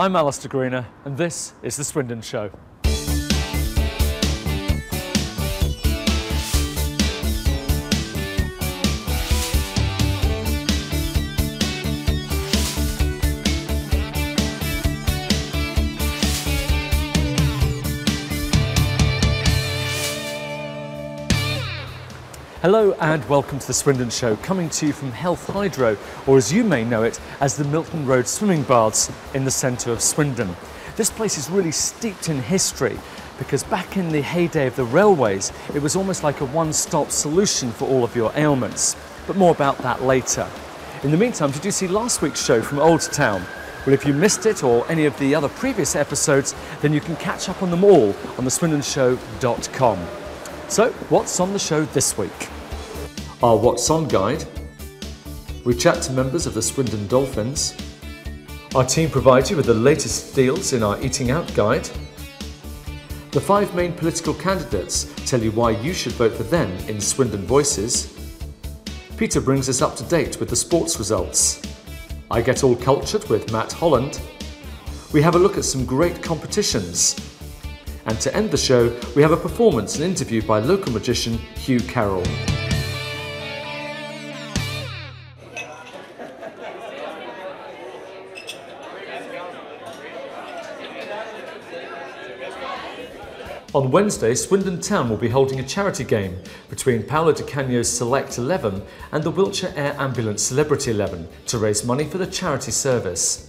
I'm Alistair Greener, and this is the Swindon Show. Hello and welcome to the Swindon Show, coming to you from Health Hydro, or as you may know it, as the Milton Road Swimming Baths in the centre of Swindon. This place is really steeped in history because back in the heyday of the railways, it was almost like a one-stop solution for all of your ailments. But more about that later. In the meantime, did you see last week's show from Old Town? Well, if you missed it or any of the other previous episodes, then you can catch up on them all on the swindonshow.com. So, what's on the show this week? Our What's On guide. We chat to members of the Swindon Dolphins. Our team provides you with the latest deals in our Eating Out guide. The 5 main political candidates tell you why you should vote for them in Swindon Voices. Peter brings us up to date with the sports results. I Get All Cultured with Matt Holland. We have a look at some great competitions. And to end the show, we have a performance and interview by local magician Hugh Carroll. On Wednesday, Swindon Town will be holding a charity game between Paolo Di Canio's Select 11 and the Wiltshire Air Ambulance Celebrity 11 to raise money for the charity service.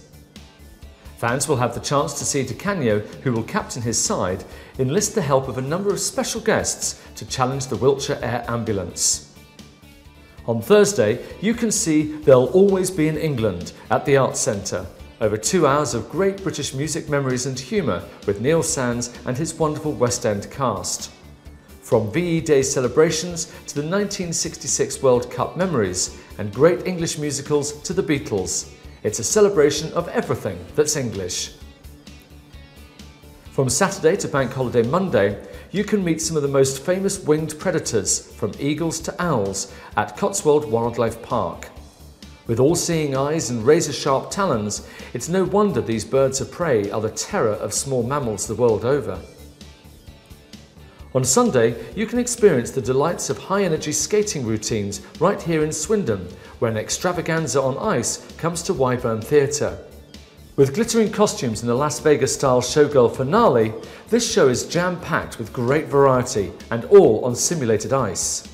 Fans will have the chance to see Di Canio, who will captain his side, enlist the help of a number of special guests to challenge the Wiltshire Air Ambulance. On Thursday, you can see They'll Always Be in England at the Arts Centre. Over 2 hours of great British music memories and humour with Neil Sands and his wonderful West End cast. From VE Day celebrations to the 1966 World Cup memories and great English musicals to the Beatles. It's a celebration of everything that's English. From Saturday to Bank Holiday Monday, you can meet some of the most famous winged predators, from eagles to owls, at Cotswold Wildlife Park. With all-seeing eyes and razor-sharp talons, it's no wonder these birds of prey are the terror of small mammals the world over. On Sunday, you can experience the delights of high-energy skating routines right here in Swindon, where an extravaganza on ice comes to Wyvern Theatre. With glittering costumes and a Las Vegas-style showgirl finale, this show is jam-packed with great variety and all on simulated ice.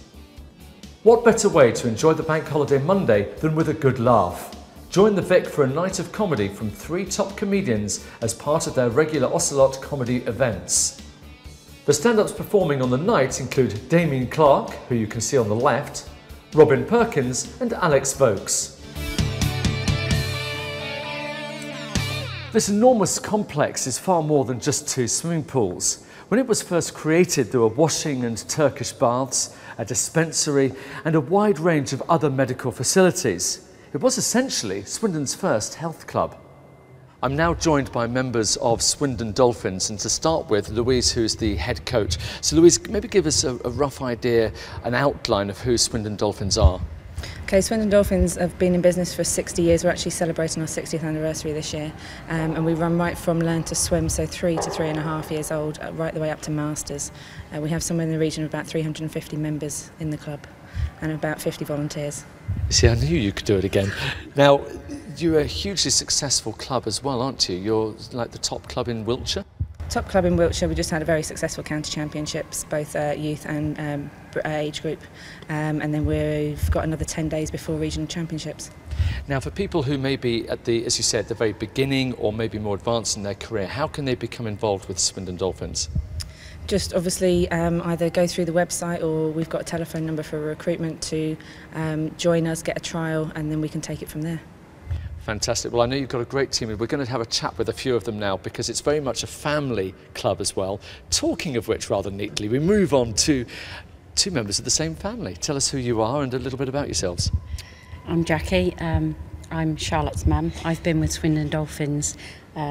What better way to enjoy the Bank Holiday Monday than with a good laugh? Join the Vic for a night of comedy from 3 top comedians as part of their regular Ocelot comedy events. The stand-ups performing on the night include Damien Clark, who you can see on the left, Robin Perkins and Alex Vokes. This enormous complex is far more than just 2 swimming pools. When it was first created, there were washing and Turkish baths, a dispensary and a wide range of other medical facilities. It was essentially Swindon's first health club. I'm now joined by members of Swindon Dolphins, and to start with, Louise, who's the head coach. So Louise, maybe give us a rough idea, an outline of who Swindon Dolphins are. Okay, Swindon Dolphins have been in business for 60 years. We're actually celebrating our 60th anniversary this year, and we run right from learn to swim, so 3 to 3.5 years old, right the way up to masters. We have somewhere in the region of about 350 members in the club and about 50 volunteers. See, I knew you could do it again. Now, you're a hugely successful club as well, aren't you? You're like the top club in Wiltshire? Top club in Wiltshire. We just had a very successful county championships, both youth and age group, and then we've got another 10 days before regional championships. Now, for people who may be at the, as you said, the very beginning or maybe more advanced in their career, how can they become involved with Swindon Dolphins? Just obviously either go through the website, or we've got a telephone number for recruitment to join us, get a trial, and then we can take it from there. Fantastic. Well, I know you've got a great team, and we're going to have a chat with a few of them now because it's very much a family club as well. Talking of which, rather neatly, we move on to 2 members of the same family. Tell us who you are and a little bit about yourselves. I'm Jackie. I'm Charlotte's mum. I've been with Swindon Dolphins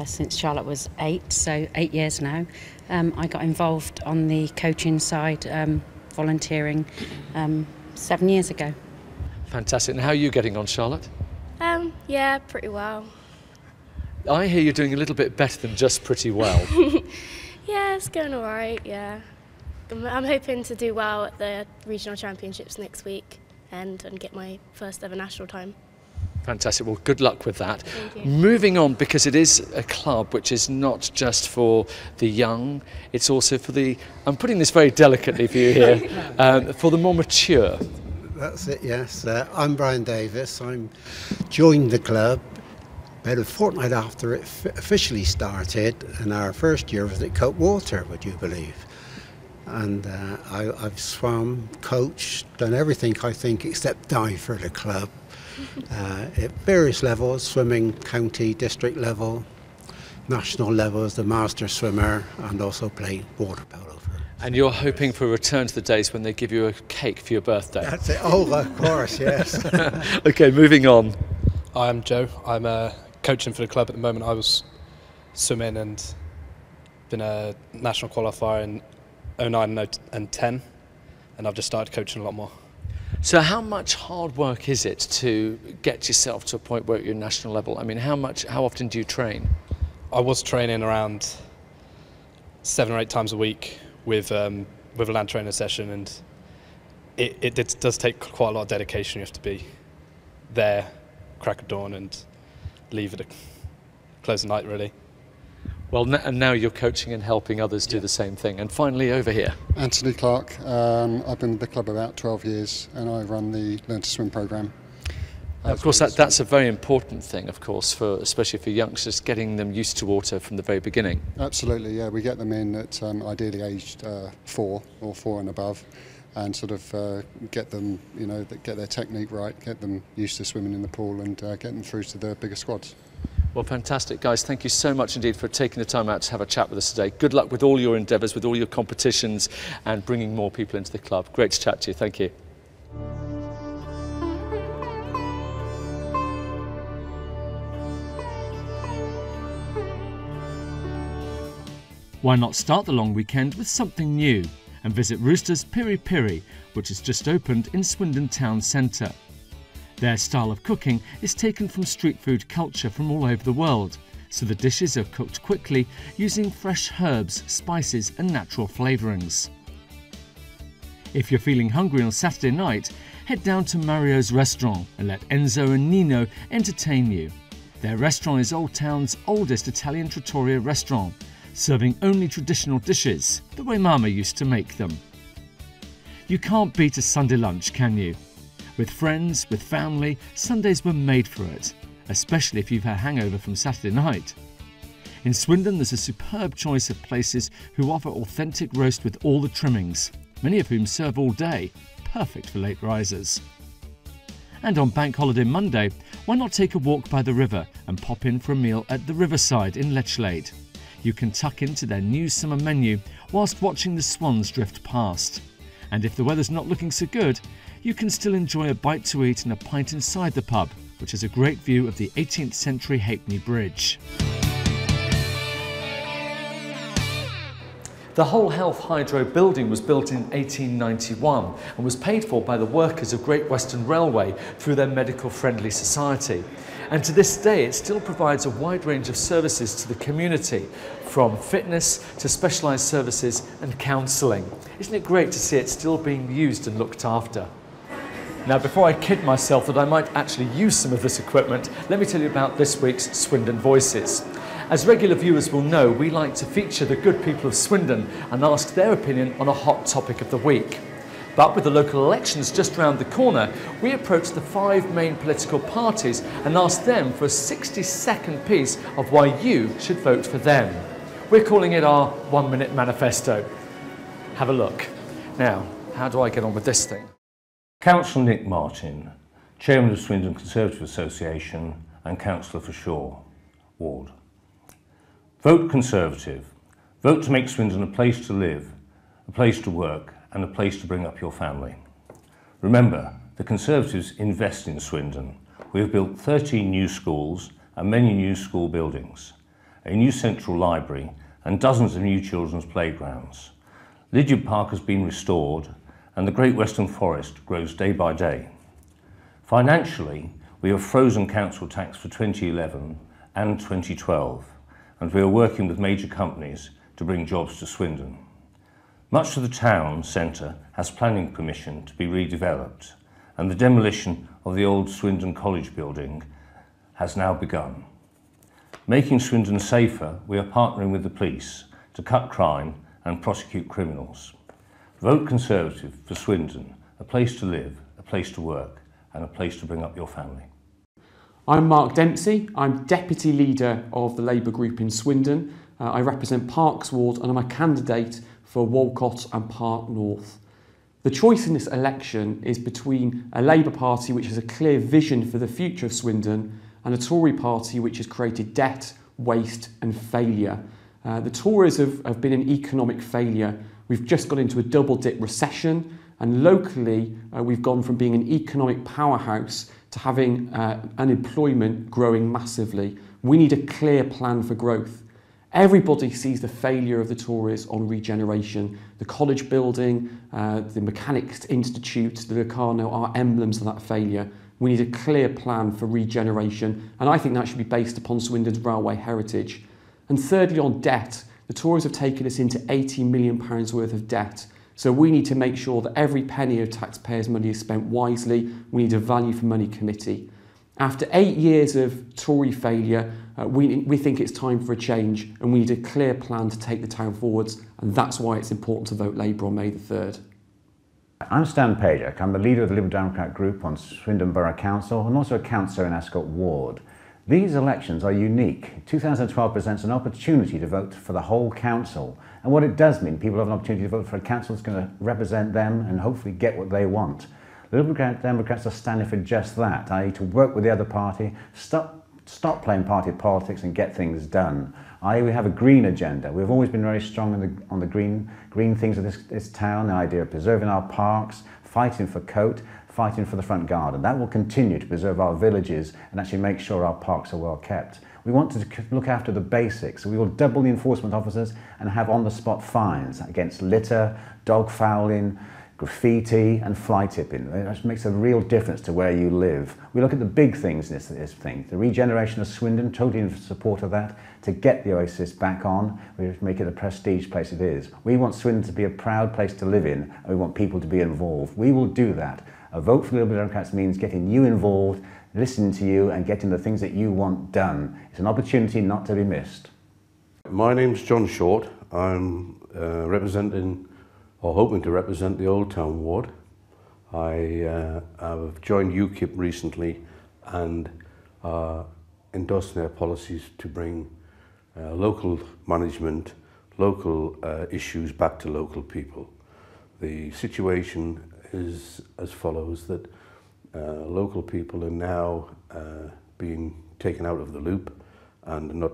since Charlotte was 8, so 8 years now. I got involved on the coaching side, volunteering 7 years ago. Fantastic. And how are you getting on, Charlotte? Yeah, pretty well. I hear you're doing a little bit better than just pretty well. Yeah, it's going all right, yeah. I'm hoping to do well at the regional championships next week and get my first ever national time. Fantastic. Well, good luck with that. Thank you. Moving on, because it is a club which is not just for the young, it's also for the, I'm putting this very delicately for you here, for the more mature. That's it, yes. I'm Brian Davis. I joined the club about a fortnight after it officially started, and our first year was at Coatwater, would you believe? And I've swum, coached, done everything I think except dive for the club. At various levels, swimming, county, district level, national level as the master swimmer, and also play water polo. And you're hoping for a return to the days when they give you a cake for your birthday? That's it. Oh, of course, yes. Okay, moving on. I'm Joe. I'm coaching for the club at the moment. I was swimming and been a national qualifier in 09 and 10, and I've just started coaching a lot more. So how much hard work is it to get yourself to a point where you're national level? I mean, how often do you train? I was training around 7 or 8 times a week with a land trainer session, and it does take quite a lot of dedication. You have to be there, crack of dawn, and leave at close of night, really. Well, and now you're coaching and helping others do the same thing. And finally, over here. Anthony Clark. I've been with the club about 12 years, and I run the Learn to Swim programme. Of course, that's a very important thing, of course, especially for youngsters, getting them used to water from the very beginning. Absolutely, yeah. We get them in at ideally aged 4 or 4 and above, and sort of get them, get their technique right, get them used to swimming in the pool, and get them through to the bigger squads. Well, fantastic, guys. Thank you so much indeed for taking the time out to have a chat with us today. Good luck with all your endeavours, with all your competitions, and bringing more people into the club. Great to chat to you. Thank you. Why not start the long weekend with something new and visit Rooster's Piri Piri, which has just opened in Swindon Town Centre. Their style of cooking is taken from street food culture from all over the world, so the dishes are cooked quickly using fresh herbs, spices and natural flavourings. If you're feeling hungry on Saturday night, head down to Mario's restaurant and let Enzo and Nino entertain you. Their restaurant is Old Town's oldest Italian trattoria restaurant, serving only traditional dishes, the way Mama used to make them. You can't beat a Sunday lunch, can you? With friends, with family, Sundays were made for it, especially if you've had a hangover from Saturday night. In Swindon, there's a superb choice of places who offer authentic roast with all the trimmings, many of whom serve all day, perfect for late risers. And on Bank Holiday Monday, why not take a walk by the river and pop in for a meal at the Riverside in Lechlade? You can tuck into their new summer menu whilst watching the swans drift past. And if the weather's not looking so good, you can still enjoy a bite to eat and a pint inside the pub, which has a great view of the 18th century Halfpenny Bridge. The Whole Health Hydro building was built in 1891 and was paid for by the workers of Great Western Railway through their Medical Friendly Society. And to this day, it still provides a wide range of services to the community, from fitness to specialised services and counselling. Isn't it great to see it still being used and looked after? Now, before I kid myself that I might actually use some of this equipment, let me tell you about this week's Swindon Voices. As regular viewers will know, we like to feature the good people of Swindon and ask their opinion on a hot topic of the week. But with the local elections just round the corner, we approached the 5 main political parties and asked them for a 60-second piece of why you should vote for them. We're calling it our 1-minute manifesto. Have a look. Now, how do I get on with this thing? Councillor Nick Martin, Chairman of Swindon Conservative Association and Councillor for Shaw Ward. Vote Conservative. Vote to make Swindon a place to live, a place to work and a place to bring up your family. Remember, the Conservatives invest in Swindon. We have built 13 new schools and many new school buildings, a new central library and dozens of new children's playgrounds. Lydiard Park has been restored and the Great Western Forest grows day by day. Financially, we have frozen council tax for 2011 and 2012, and we are working with major companies to bring jobs to Swindon. Much of the town centre has planning permission to be redeveloped, and the demolition of the old Swindon College building has now begun. Making Swindon safer, we are partnering with the police to cut crime and prosecute criminals. Vote Conservative for Swindon, a place to live, a place to work, and a place to bring up your family. I'm Mark Dempsey. I'm Deputy Leader of the Labour Group in Swindon. I represent Parks Ward and I'm a candidate for Walcott and Park North. The choice in this election is between a Labour Party which has a clear vision for the future of Swindon and a Tory party which has created debt, waste and failure. The Tories have been an economic failure. We've just got into a double-dip recession, and locally we've gone from being an economic powerhouse to having unemployment growing massively. We need a clear plan for growth. Everybody sees the failure of the Tories on regeneration. The college building, the Mechanics Institute, the Locarno are emblems of that failure. We need a clear plan for regeneration, and I think that should be based upon Swindon's railway heritage. And thirdly, on debt, the Tories have taken us into £80 million worth of debt. So we need to make sure that every penny of taxpayers' money is spent wisely. We need a value for money committee. After 8 years of Tory failure, we think it's time for a change, and we need a clear plan to take the town forwards, and that's why it's important to vote Labour on May the 3rd. I'm Stan Pajak. I'm the leader of the Liberal Democrat group on Swindon Borough Council and also a councillor in Ascot Ward. These elections are unique. 2012 presents an opportunity to vote for the whole council. And what it does mean, people have an opportunity to vote for a council that's going to represent them and hopefully get what they want. The Liberal Democrats are standing for just that, i.e. to work with the other party, stop playing party politics and get things done. i.e. we have a green agenda. We've always been very strong on the green things of this town, the idea of preserving our parks, fighting for Coat, fighting for the front garden. That will continue to preserve our villages and actually make sure our parks are well kept. We want to look after the basics. So we will double the enforcement officers and have on-the-spot fines against litter, dog fouling, graffiti and fly tipping. It makes a real difference to where you live. We look at the big things in this thing. The regeneration of Swindon, totally in support of that, to get the Oasis back on, we make it a prestige place it is. We want Swindon to be a proud place to live in, and we want people to be involved. We will do that. A vote for the Liberal Democrats means getting you involved, listening to you and getting the things that you want done. It's an opportunity not to be missed. My name's John Short. I'm representing, or hoping to represent, the Old Town Ward. I've joined UKIP recently and endorsed their policies to bring local management, local issues back to local people. The situation is as follows, that local people are now being taken out of the loop and not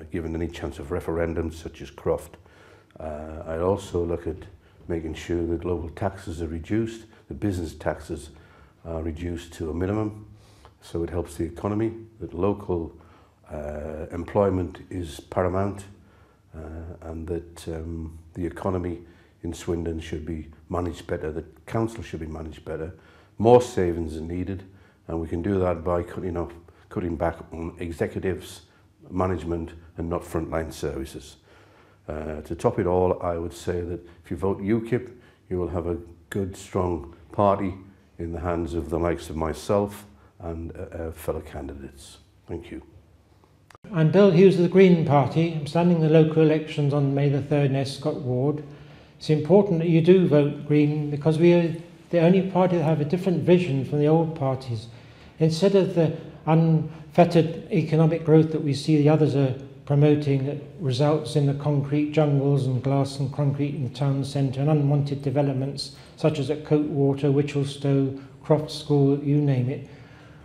given any chance of referendums such as Croft. I also look at making sure that local taxes are reduced, the business taxes are reduced to a minimum, so it helps the economy, that local employment is paramount, and that the economy in Swindon should be managed better, the council should be managed better. More savings are needed, and we can do that by cutting back on executives, management, and not frontline services. To top it all, I would say that if you vote UKIP, you will have a good, strong party in the hands of the likes of myself and fellow candidates. Thank you. I'm Bill Hughes of the Green Party. I'm standing the local elections on May the 3rd in Ascot Ward. It's important that you do vote Green because we are the only party that have a different vision from the old parties. Instead of the unfettered economic growth that we see the others are promoting that results in the concrete jungles and glass and concrete in the town centre and unwanted developments such as at Coatwater, Whitchelstowe, Croft School, you name it.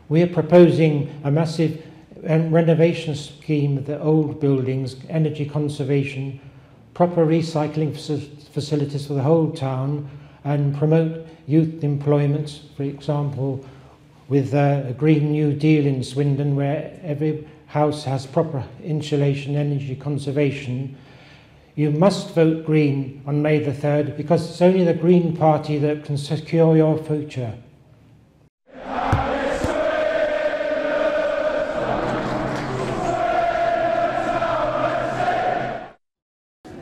We are proposing a massive renovation scheme of the old buildings, energy conservation, proper recycling facilities for the whole town, and promote youth employment, for example, with a Green New Deal in Swindon where every house has proper insulation, energy conservation. You must vote Green on May the 3rd because it's only the Green Party that can secure your future.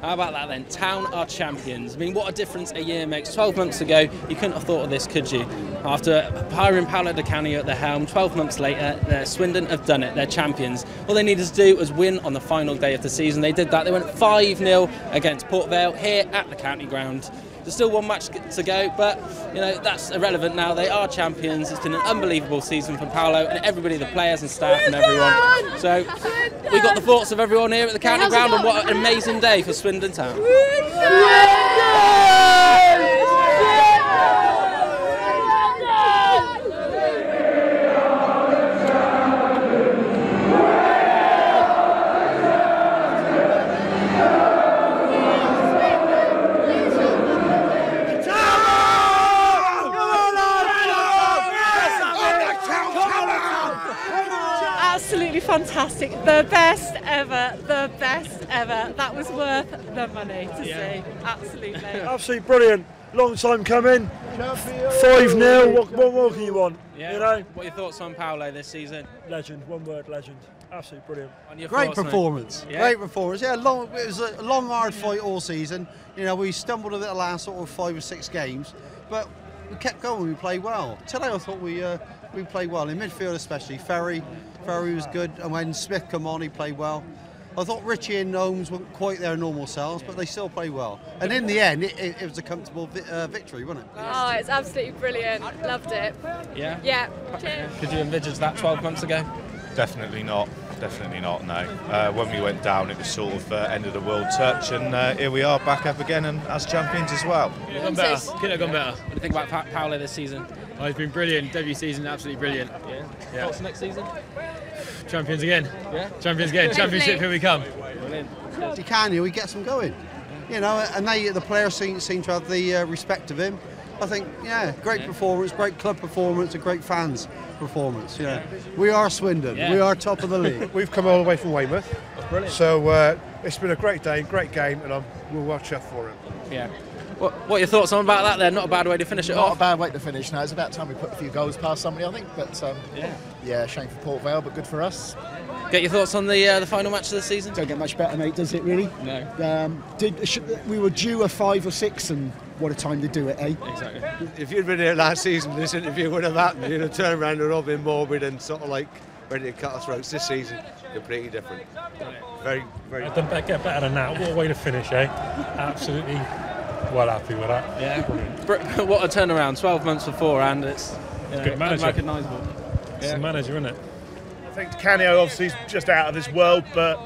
How about that then? Town are champions. I mean, what a difference a year makes. 12 months ago, you couldn't have thought of this, could you? After hiring Paolo Di Canio at the helm, 12 months later, Swindon have done it. They're champions. All they needed to do was win on the final day of the season. They did that. They went 5-0 against Port Vale here at the county ground. There's still one match to go, but you know that's irrelevant now. They are champions. It's been an unbelievable season for Paolo and everybody, the players and staff and everyone. So we got the thoughts of everyone here at the county ground, and what an amazing day for Swindon Town. Absolutely fantastic, the best ever, the best ever. That was worth the money to see, absolutely. Absolutely brilliant, long time coming, 5-0, what more can you want? Yeah. You know? What are your thoughts on Paolo this season? Legend, one word, legend, absolutely brilliant. Great performance, yeah. Great performance. Yeah, it was a long, hard fight all season. You know, we stumbled a bit the last sort of 5 or 6 games, but we kept going, we played well. Today I thought we played well, in midfield especially. Ferry was good, and when Smith came on, he played well. I thought Richie and Gnomes weren't quite their normal selves, but they still played well. And in the end, it was a comfortable victory, wasn't it? Oh, it's absolutely brilliant. Loved it. Yeah? Yeah. Cheers. Could you envisage that 12 months ago? Definitely not. Definitely not, no. When we went down, it was sort of end of the world touch, and here we are back up again and as champions as well. Couldn't have gone better. Couldn't have gone better. What do you think about Paolo this season? Oh, he's been brilliant. Debut season, absolutely brilliant. Yeah. What's next season? Champions again. Yeah. Champions again. Championship, here we come. Brilliant. Di Canio, he gets them going. You know, and the players seem to have the respect of him. I think, yeah, great performance, great club performance, and great fans performance. Yeah, we are Swindon. Yeah. We are top of the league. We've come all the way from Weymouth. That's brilliant. So it's been a great day, great game, and we'll watch out for it. Yeah. What are your thoughts on about that then? Not a bad way to finish it Not off. a bad way to finish. No, it's about time we put a few goals past somebody, I think. But yeah, shame for Port Vale, but good for us. Get your thoughts on the final match of the season? Don't get much better, mate, does it really? No. We were due a 5 or 6, and what a time to do it, eh? Exactly. If you'd been here last season, this interview would have happened. You'd have turned around and all been morbid and sort of like ready to cut our throats. This season, completely different. Very, very. Get better than that. What a way to finish, eh? Absolutely well happy with that. Yeah. What a turnaround. 12 months beforehand. It's good manager. Unrecognisable. It's the manager, isn't it? I think Canio obviously is just out of this world, but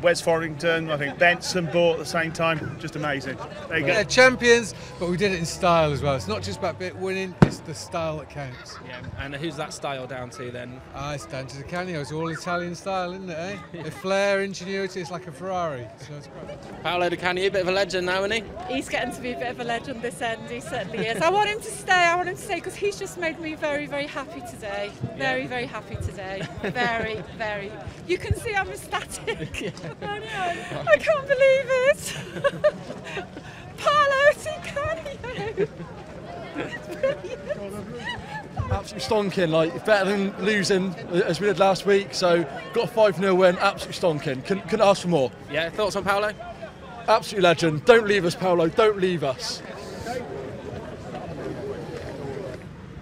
Wes Forrington, I think Benson bought at the same time, just amazing. There you go. Yeah, champions, but we did it in style as well. It's not just about winning, it's the style that counts. Yeah, and who's that style down to then? It's down to the Canio. It's all Italian style, isn't it, eh? The flair, ingenuity, it's like a Ferrari, so it's great. Paolo Di Canio, a bit of a legend now, isn't he? He's getting to be a bit of a legend this end, he certainly is. I want him to stay, because he's just made me very, very happy today. Very, very happy today. Very, very. You can see I'm ecstatic. I know. I can't believe it. Paolo Di Canio. Absolutely stonking, like better than losing as we did last week. So got a 5-0 win, absolutely stonking. Couldn't ask for more. Yeah, thoughts on Paolo? Absolute legend. Don't leave us, Paolo. Don't leave us.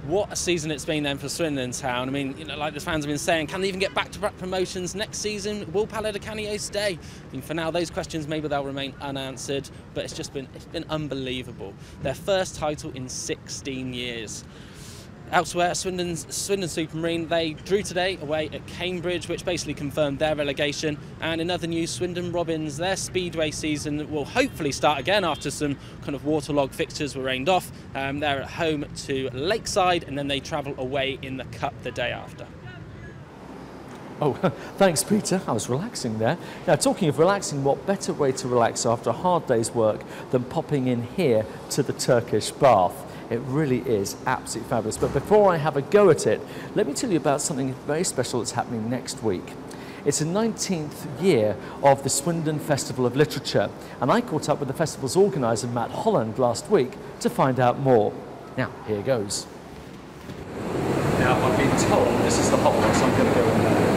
What a season it's been then for Swindon Town. I mean, you know, like the fans have been saying, can they even get back-to-back promotions next season? Will Paolo Di Canio stay? I mean, for now, those questions maybe they'll remain unanswered, but it's been unbelievable. Their first title in 16 years. Elsewhere, Swindon Supermarine, they drew today away at Cambridge, which basically confirmed their relegation. And in other news, Swindon Robins, their speedway season will hopefully start again after some kind of waterlogged fixtures were rained off. They're at home to Lakeside, and then they travel away in the Cup the day after. Oh, thanks, Peter. I was relaxing there. Now, talking of relaxing, what better way to relax after a hard day's work than popping in here to the Turkish bath? It really is absolutely fabulous. But before I have a go at it, let me tell you about something very special that's happening next week. It's the 19th year of the Swindon Festival of Literature, and I caught up with the festival's organiser, Matt Holland, last week to find out more. Now, here goes. Now, I've been told this is the hot one, so I'm going to go in there.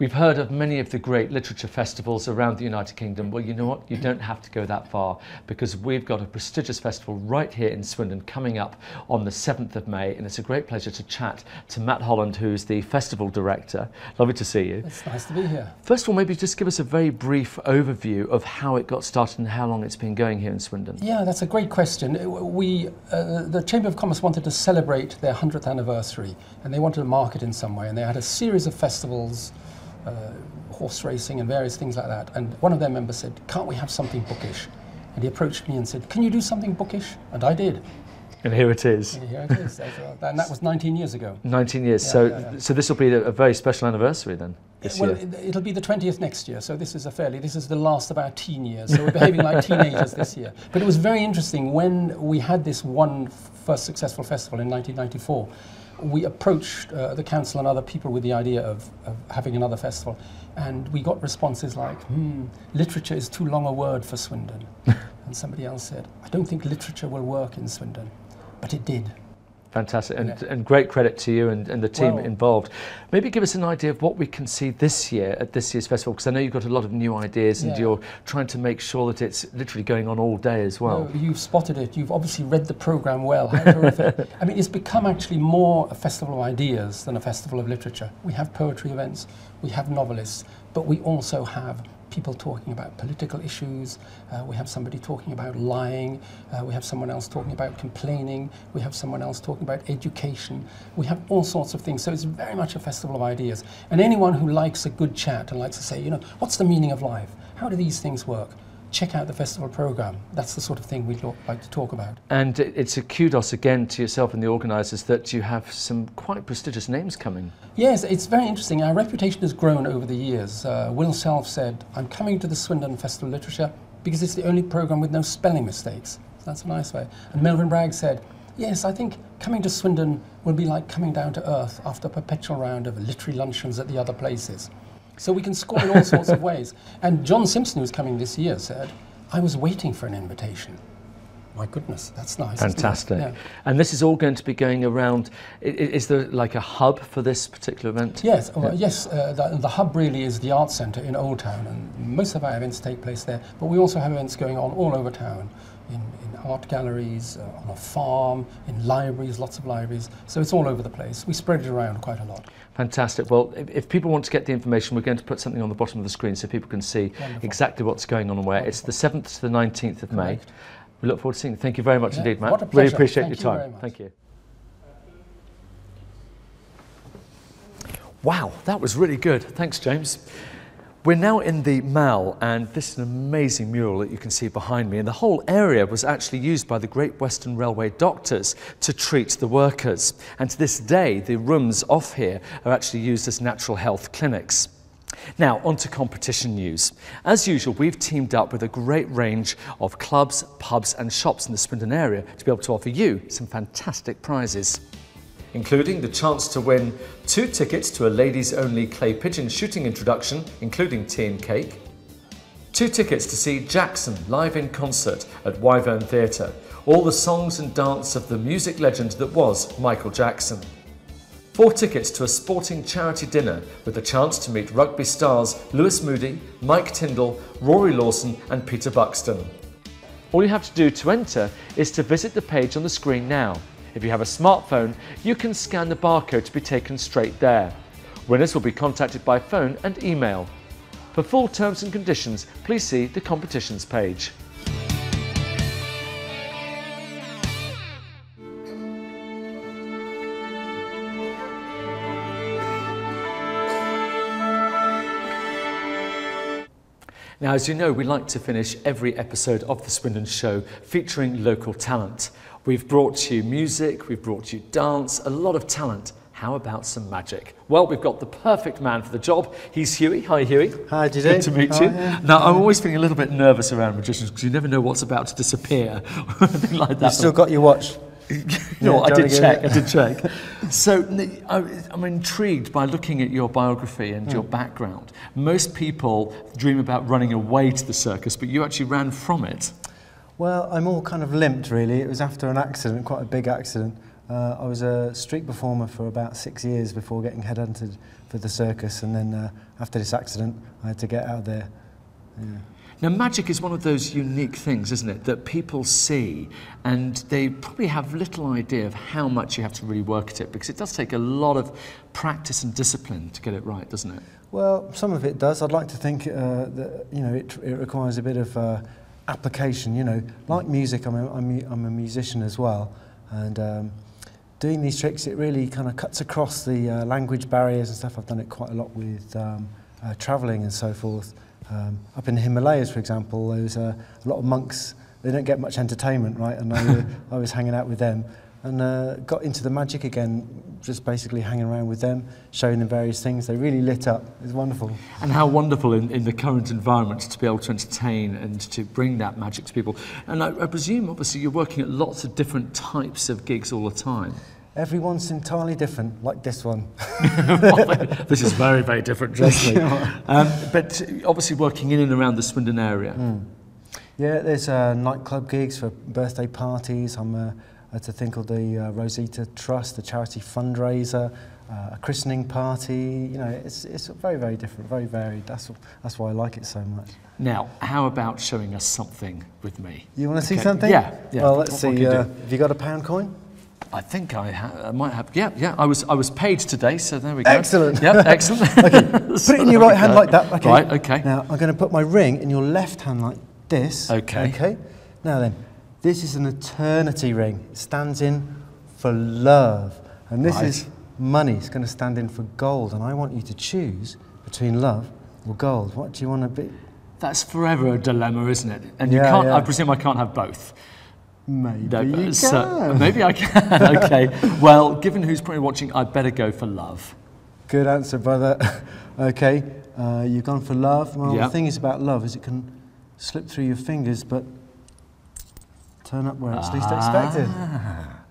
We've heard of many of the great literature festivals around the United Kingdom. Well, you know what? You don't have to go that far, because we've got a prestigious festival right here in Swindon coming up on the 7th of May, and it's a great pleasure to chat to Matt Holland, who's the festival director. Lovely to see you. It's nice to be here. First of all, maybe just give us a very brief overview of how it got started and how long it's been going here in Swindon. Yeah, that's a great question. The Chamber of Commerce wanted to celebrate their 100th anniversary, and they wanted to mark it in some way, and they had a series of festivals, horse racing and various things like that, and one of their members said, can't we have something bookish? And he approached me and said, can you do something bookish? And I did. And here it is. And here it is. And that was 19 years ago. 19 years. Yeah, so this will be a very special anniversary then, this year. It'll be the 20th next year, so this is the last of our teen years, so we're behaving like teenagers this year. But it was very interesting when we had this first successful festival in 1994. We approached the council and other people with the idea of having another festival, and we got responses like, literature is too long a word for Swindon. And somebody else said, I don't think literature will work in Swindon, but it did. Fantastic, and great credit to you and the team involved. Maybe give us an idea of what we can see this year at this year's festival, because I know you've got a lot of new ideas and you're trying to make sure that it's literally going on all day as well. No, you've spotted it. You've obviously read the programme well. How terrific. I mean, it's become actually more a festival of ideas than a festival of literature. We have poetry events, we have novelists, but we also have people talking about political issues, we have somebody talking about lying, we have someone else talking about complaining, we have someone else talking about education, we have all sorts of things, so it's very much a festival of ideas. And anyone who likes a good chat and likes to say, you know, what's the meaning of life? How do these things work? Check out the festival programme. That's the sort of thing we'd like to talk about. And it's a kudos again to yourself and the organisers that you have some quite prestigious names coming. Yes, it's very interesting. Our reputation has grown over the years. Will Self said, I'm coming to the Swindon Festival of Literature because it's the only programme with no spelling mistakes. So that's a nice way. And Melvin Bragg said, yes, I think coming to Swindon will be like coming down to earth after a perpetual round of literary luncheons at the other places. So we can score in all sorts of ways. And John Simpson, who's coming this year, said, I was waiting for an invitation. My goodness, that's nice. Fantastic. Yeah. And this is all going to be going around, is there like a hub for this particular event? Yes, yes. The hub really is the Arts Centre in Old Town, and most of our events take place there. But we also have events going on all over town, in art galleries, on a farm, in libraries, lots of libraries. So it's all over the place. We spread it around quite a lot. Fantastic. Well, if people want to get the information, we're going to put something on the bottom of the screen so people can see exactly what's going on and where. It's the 7th to the 19th of May. We look forward to seeing you. Thank you very much indeed, Matt. What a pleasure. Really appreciate your time. Very much. Thank you. Wow, that was really good. Thanks, James. We're now in the Mall, and this is an amazing mural that you can see behind me. And the whole area was actually used by the Great Western Railway doctors to treat the workers. And to this day, the rooms off here are actually used as natural health clinics. Now, on to competition news. As usual, we've teamed up with a great range of clubs, pubs and shops in the Swindon area to be able to offer you some fantastic prizes, including the chance to win 2 tickets to a ladies-only clay pigeon shooting introduction, including tea and cake, 2 tickets to see Jackson live in concert at Wyvern Theatre, all the songs and dance of the music legend that was Michael Jackson, 4 tickets to a sporting charity dinner with the chance to meet rugby stars Lewis Moody, Mike Tyndall, Rory Lawson and Peter Buxton. All you have to do to enter is to visit the page on the screen now. If you have a smartphone, you can scan the barcode to be taken straight there. Winners will be contacted by phone and email. For full terms and conditions, please see the competitions page. Now, as you know, we like to finish every episode of the Swindon Show featuring local talent. We've brought you music, we've brought you dance, a lot of talent. How about some magic? Well, we've got the perfect man for the job. He's Hughie. Hi, Hughie. Hi, Didi. Good to meet you. Now, I'm always feeling a little bit nervous around magicians because you never know what's about to disappear or anything like that. You've still got your watch. No, I did check. So I'm intrigued by looking at your biography and your background. Most people dream about running away to the circus, but you actually ran from it. Well, I'm all kind of limped, really. It was after an accident, quite a big accident. I was a street performer for about 6 years before getting headhunted for the circus, and then after this accident I had to get out of there. Yeah. Now, magic is one of those unique things, isn't it, that people see and they probably have little idea of how much you have to really work at it, because it does take a lot of practice and discipline to get it right, doesn't it? Well, some of it does. I'd like to think that, you know, it requires a bit of application, you know. Like music, I'm a musician as well, and doing these tricks, it really kind of cuts across the language barriers and stuff. I've done it quite a lot with travelling and so forth. Up in the Himalayas, for example, there's a lot of monks. They don't get much entertainment, right? And I was hanging out with them and got into the magic again, just basically hanging around with them, showing them various things. They really lit up. It was wonderful. And how wonderful in the current environment to be able to entertain and to bring that magic to people. And I presume, obviously, you're working at lots of different types of gigs all the time. Everyone's entirely different, like this one. This is very, very different, trust me. But obviously working in and around the Swindon area. Yeah, there's nightclub gigs for birthday parties. I'm at a thing called the Rosita Trust, the charity fundraiser, a christening party. You know, it's very, very different, very varied. That's why I like it so much. Now, how about showing us something with me? You want to see something? Yeah. Well, let's see. Have you got a £1 coin? I think I might have. Yeah. I was paid today, so there we go. Excellent. Yeah, excellent. Okay, put it in your right hand like that. Okay. Right. Okay. Now I'm going to put my ring in your left hand like this. Okay. Okay. Now then, this is an eternity ring. It stands in for love, and this is money. It's going to stand in for gold, and I want you to choose between love or gold. What do you want to be? That's forever a dilemma, isn't it? And you can't. I presume I can't have both. Maybe you So can. maybe I can. Okay. Well, given who's probably watching, I'd better go for love. Good answer, brother. Okay, you've gone for love. Well, Yeah. the thing is about love is it can slip through your fingers, but turn up where it's least expected.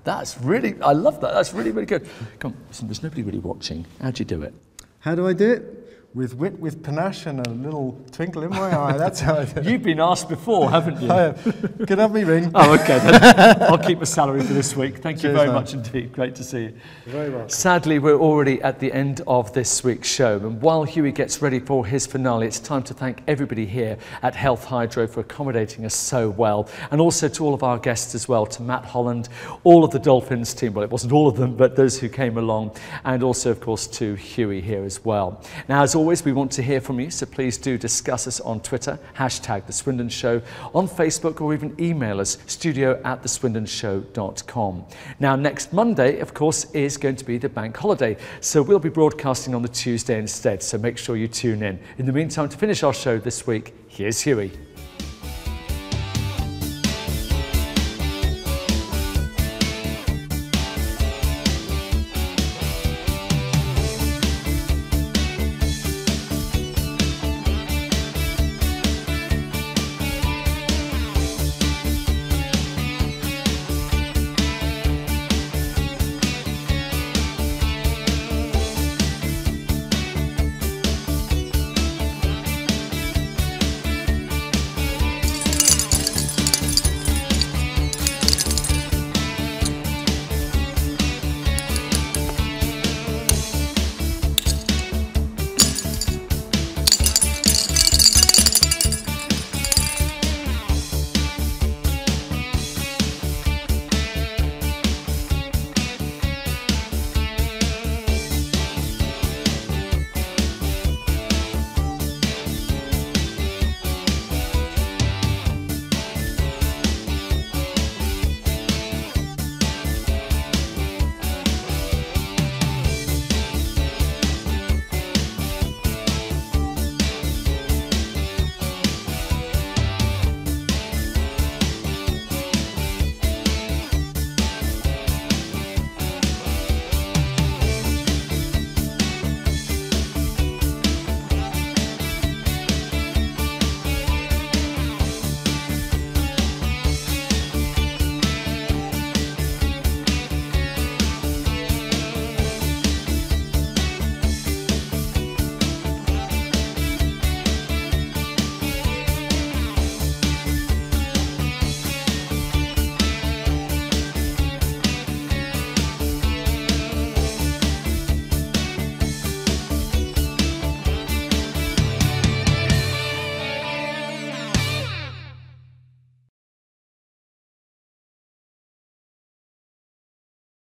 That's really, I love that. That's really, really good. Come on, listen, there's nobody really watching. How'd you do it? How do I do it? With wit, with panache, and a little twinkle in my eye. That's how I do it. You've been asked before, haven't you? I have. Can I have me ring? Oh, okay. Then I'll keep a salary for this week. Thank you Cheers, very man. much indeed. Great to see you. You're very welcome. Sadly, we're already at the end of this week's show. And while Hughie gets ready for his finale, it's time to thank everybody here at Health Hydro for accommodating us so well. And also to all of our guests as well, to Matt Holland, all of the Dolphins team. Well, it wasn't all of them, but those who came along. And also, of course, to Hughie here as well. Now, as always, we want to hear from you, so please do discuss us on Twitter, #The Swindon Show, on Facebook, or even email us, studio@theswindonshow.com. Now, next Monday, of course, is going to be the bank holiday, so we'll be broadcasting on the Tuesday instead, so make sure you tune in. In the meantime, to finish our show this week, here's Hughie.